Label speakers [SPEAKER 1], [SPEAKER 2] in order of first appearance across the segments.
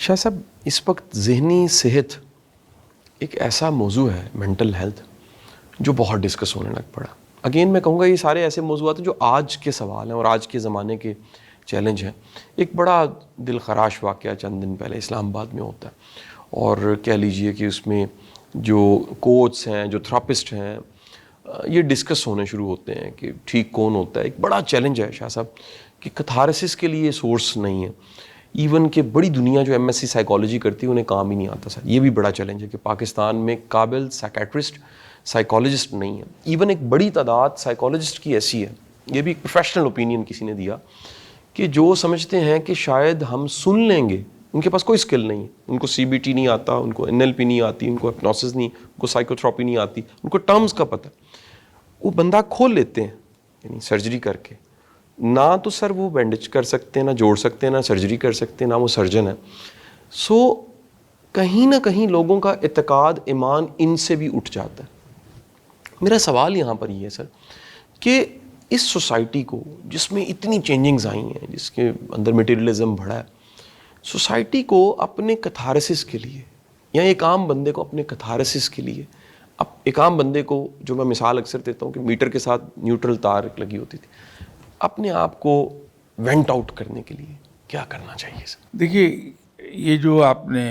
[SPEAKER 1] شاہ صاحب، اس وقت ذہنی صحت ایک ایسا موضوع ہے، مینٹل ہیلتھ، جو بہت ڈسکس ہونے لگ پڑا. اگین میں کہوں گا یہ سارے ایسے موضوعات ہیں جو آج کے سوال ہیں اور آج کے زمانے کے چیلنج ہیں. ایک بڑا دل خراش واقعہ چند دن پہلے اسلام آباد میں ہوتا ہے، اور کہہ لیجئے کہ اس میں جو کوچس ہیں، جو تھراپسٹ ہیں، یہ ڈسکس ہونے شروع ہوتے ہیں کہ ٹھیک کون ہوتا ہے. ایک بڑا چیلنج ہے شاہ صاحب کہ کتھارسس کے لیے سورس نہیں ہے. ایون کہ بڑی دنیا جو MS سی سائیکالوجی کرتی ہے انہیں کام ہی نہیں آتا سر. یہ بھی بڑا چیلنج ہے کہ پاکستان میں قابل سائیکیٹرسٹ، سائیکالوجسٹ نہیں ہے. ایون ایک بڑی تعداد سائیکالوجسٹ کی ایسی ہے، یہ بھی ایک پروفیشنل اوپینین کسی نے دیا، کہ جو سمجھتے ہیں کہ شاید ہم سن لیں گے. ان کے پاس کوئی اسکل نہیں ہے، ان کو CBT نہیں آتا، ان کو NLP نہیں آتی، ان کو ہپنوسس نہیں، ان کو سائیکوتھراپی نہیں آتی، ان کو ٹرمز کا پتہ. وہ بندہ کھول لیتے ہیں یعنی سرجری کر کے. نہ تو سر وہ بینڈیج کر سکتے ہیں، نہ جوڑ سکتے ہیں، نہ سرجری کر سکتے ہیں، نہ وہ سرجن ہے. سو کہیں نہ کہیں لوگوں کا اعتقاد، ایمان ان سے بھی اٹھ جاتا ہے. میرا سوال یہاں پر یہ ہے سر کہ اس سوسائٹی کو، جس میں اتنی چینجنگز آئی ہیں، جس کے اندر میٹیریلزم بڑھا ہے، سوسائٹی کو اپنے کتھارسس کے لیے، یا ایک عام بندے کو اپنے کتھارسس کے لیے، ایک عام بندے کو، جو میں مثال اکثر دیتا ہوں کہ میٹر کے ساتھ نیوٹرل تار لگی ہوتی تھی، اپنے آپ کو وینٹ آؤٹ کرنے کے لیے کیا کرنا چاہیے سر؟
[SPEAKER 2] دیکھیے، یہ جو آپ نے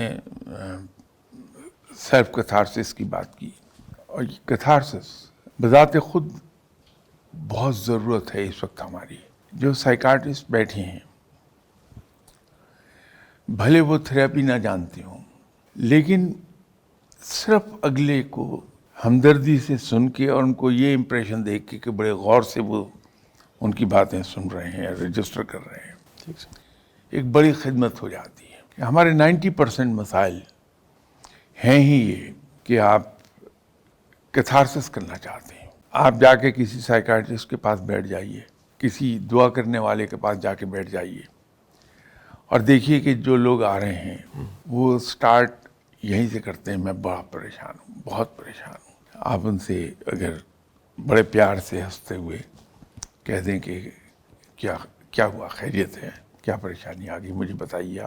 [SPEAKER 2] سیلف کتھارسس کی بات کی، اور یہ کتھارسس بذات خود بہت ضرورت ہے اس وقت ہماری. جو سائیکارٹسٹ بیٹھے ہیں، بھلے وہ تھراپی نہ جانتے ہوں، لیکن صرف اگلے کو ہمدردی سے سن کے اور ان کو یہ امپریشن دے کے کہ بڑے غور سے وہ ان کی باتیں سن رہے ہیں، رجسٹر کر رہے ہیں،
[SPEAKER 1] ٹھیک سر.
[SPEAKER 2] ایک بڑی خدمت ہو جاتی ہے. کہ ہمارے 90% مسائل ہیں ہی یہ کہ آپ کیتھارسس کرنا چاہتے ہیں. آپ جا کے کسی سائیکارٹسٹ کے پاس بیٹھ جائیے، کسی دعا کرنے والے کے پاس جا کے بیٹھ جائیے، اور دیکھیے کہ جو لوگ آ رہے ہیں وہ سٹارٹ یہیں سے کرتے ہیں: میں بڑا پریشان ہوں، بہت پریشان ہوں. آپ ان سے اگر بڑے پیار سے ہنستے ہوئے کہہ دیں کہ کیا ہوا، خیریت ہے، کیا پریشانی آ گئی، مجھے بتائیے.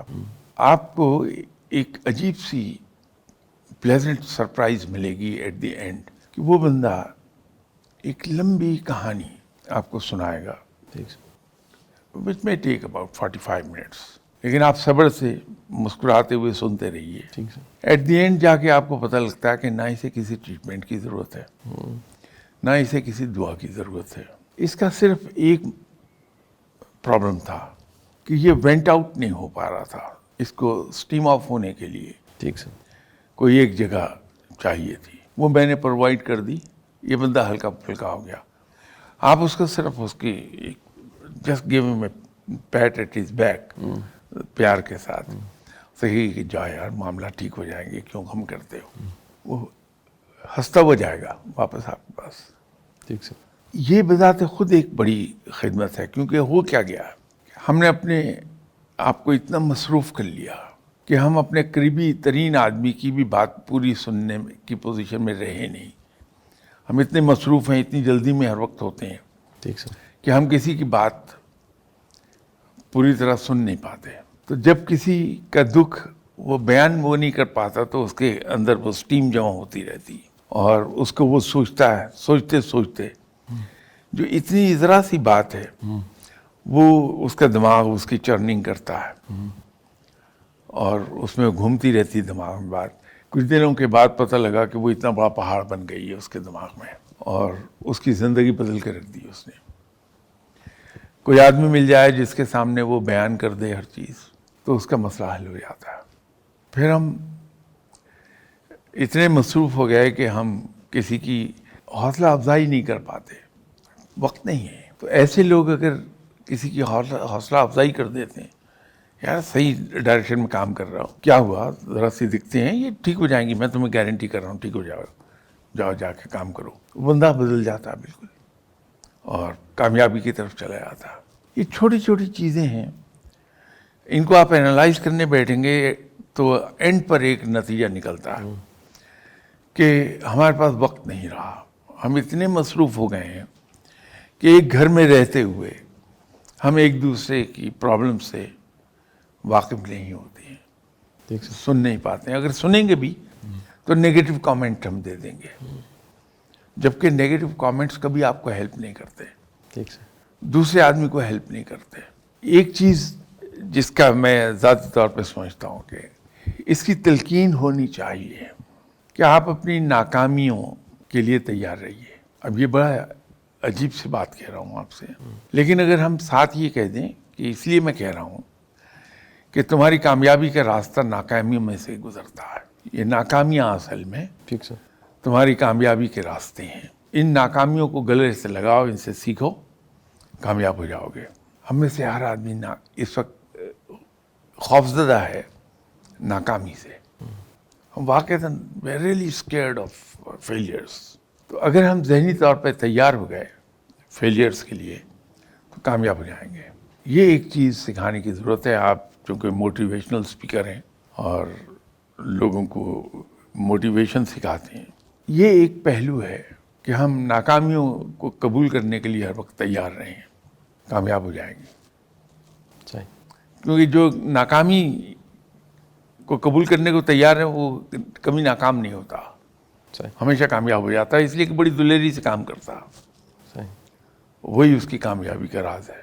[SPEAKER 2] آپ کو ایک عجیب سی پلیزنٹ سرپرائز ملے گی ایٹ دی اینڈ، کہ وہ بندہ ایک لمبی کہانی آپ کو سنائے گا،
[SPEAKER 1] ٹھیک سر.
[SPEAKER 2] which may take about 45 minutes. لیکن آپ صبر سے مسکراتے ہوئے سنتے رہیے.
[SPEAKER 1] ٹھیک سر.
[SPEAKER 2] ایٹ دی اینڈ جا کے آپ کو پتہ لگتا ہے کہ نہ اسے کسی ٹریٹمنٹ کی ضرورت ہے، نہ اسے کسی دعا کی ضرورت ہے. اس کا صرف ایک پرابلم تھا کہ یہ وینٹ آؤٹ نہیں ہو پا رہا تھا. اس کو اسٹیم آف ہونے کے لیے
[SPEAKER 1] ٹھیک سر.
[SPEAKER 2] کوئی ایک جگہ چاہیے تھی، وہ میں نے پرووائڈ کر دی. یہ بندہ ہلکا پھلکا ہو گیا. آپ اس کو صرف اس کی جسٹ گیو ہم اے پیٹ ایٹ ہز بیک، پیار کے ساتھ صحیح کہ جا یار، معاملہ ٹھیک ہو جائیں گے، کیوں غم کرتے ہو. وہ ہنستا ہوا جائے گا واپس آپ کے پاس.
[SPEAKER 1] ٹھیک سر.
[SPEAKER 2] یہ بذات خود ایک بڑی خدمت ہے، کیونکہ ہو کیا گیا، ہم نے اپنے آپ کو اتنا مصروف کر لیا کہ ہم اپنے قریبی ترین آدمی کی بھی بات پوری سننے کی پوزیشن میں رہے نہیں. ہم اتنے مصروف ہیں، اتنی جلدی میں ہر وقت ہوتے ہیں
[SPEAKER 1] ٹھیک سر.
[SPEAKER 2] کہ ہم کسی کی بات پوری طرح سن نہیں پاتے. تو جب کسی کا دکھ وہ بیان وہ نہیں کر پاتا تو اس کے اندر وہ سٹیم جمع ہوتی رہتی، اور اس کو وہ سوچتا ہے، سوچتے سوچتے جو اتنی ذرا سی بات ہے وہ اس کا دماغ اس کی چرننگ کرتا ہے، اور اس میں گھومتی رہتی دماغ میں بات. کچھ دنوں کے بعد پتہ لگا کہ وہ اتنا بڑا پہاڑ بن گئی ہے اس کے دماغ میں، اور اس کی زندگی بدل کے رکھ دی اس نے. کوئی آدمی مل جائے جس کے سامنے وہ بیان کر دے ہر چیز، تو اس کا مسئلہ حل ہو جاتا ہے. پھر ہم اتنے مصروف ہو گئے کہ ہم کسی کی حوصلہ افزائی نہیں کر پاتے، وقت نہیں ہے. تو ایسے لوگ اگر کسی کی حوصلہ افزائی کر دیتے ہیں، یار صحیح ڈائریکشن میں کام کر رہا ہوں، کیا ہوا، ذرا سی دکھتے ہیں، یہ ٹھیک ہو جائیں گی، میں تمہیں گارنٹی کر رہا ہوں ٹھیک ہو جاؤ، جاؤ جا کے کام کرو. بندہ بدل جاتا ہے بالکل، اور کامیابی کی طرف چلا جاتا ہے. یہ چھوٹی چھوٹی چیزیں ہیں، ان کو آپ اینالائز کرنے بیٹھیں گے تو اینڈ پر ایک نتیجہ نکلتا ہے کہ ہمارے پاس وقت نہیں رہا. ہم اتنے مصروف ہو گئے ہیں کہ ایک گھر میں رہتے ہوئے ہم ایک دوسرے کی پرابلم سے واقف نہیں ہوتے ہیں.
[SPEAKER 1] ٹھیک سر.
[SPEAKER 2] سن نہیں پاتے ہیں. اگر سنیں گے بھی تو نیگیٹو کامنٹ ہم دے دیں گے, جبکہ نیگیٹو کامنٹس کبھی آپ کو ہیلپ نہیں کرتے,
[SPEAKER 1] ٹھیک سر.
[SPEAKER 2] دوسرے آدمی کو ہیلپ نہیں کرتے. ایک چیز جس کا میں ذاتی طور پہ سمجھتا ہوں کہ اس کی تلقین ہونی چاہیے کہ آپ اپنی ناکامیوں کے لیے تیار رہیے. اب یہ بڑا عجیب سی بات کہہ رہا ہوں آپ سے, لیکن اگر ہم ساتھ یہ کہہ دیں کہ اس لیے میں کہہ رہا ہوں کہ تمہاری کامیابی کا راستہ ناکامیوں میں سے گزرتا ہے. یہ ناکامیاں اصل میں
[SPEAKER 1] ٹھیک سر.
[SPEAKER 2] تمہاری کامیابی کے راستے ہیں. ان ناکامیوں کو گلے سے لگاؤ, ان سے سیکھو, کامیاب ہو جاؤ گے. ہم میں سے ہر آدمی اس وقت خوفزدہ ہے ناکامی سے. ہم واقعتاً ریئلی اسکیئرڈ آف فیلیئرس. تو اگر ہم ذہنی طور پہ تیار ہو گئے فیلیئرس کے لیے تو کامیاب ہو جائیں گے. یہ ایک چیز سکھانے کی ضرورت ہے. آپ چونکہ موٹیویشنل اسپیکر ہیں اور لوگوں کو موٹیویشن سکھاتے ہیں, یہ ایک پہلو ہے کہ ہم ناکامیوں کو قبول کرنے کے لیے ہر وقت تیار رہیں, کامیاب ہو جائیں گے.
[SPEAKER 1] صحیح.
[SPEAKER 2] کیونکہ جو ناکامی کو قبول کرنے کو تیار ہے وہ کبھی ناکام نہیں ہوتا,
[SPEAKER 1] صحیح.
[SPEAKER 2] ہمیشہ کامیاب ہو جاتا ہے, اس لیے کہ بڑی دلیری سے کام کرتا.
[SPEAKER 1] صحیح.
[SPEAKER 2] وہی اس کی کامیابی کا راز ہے.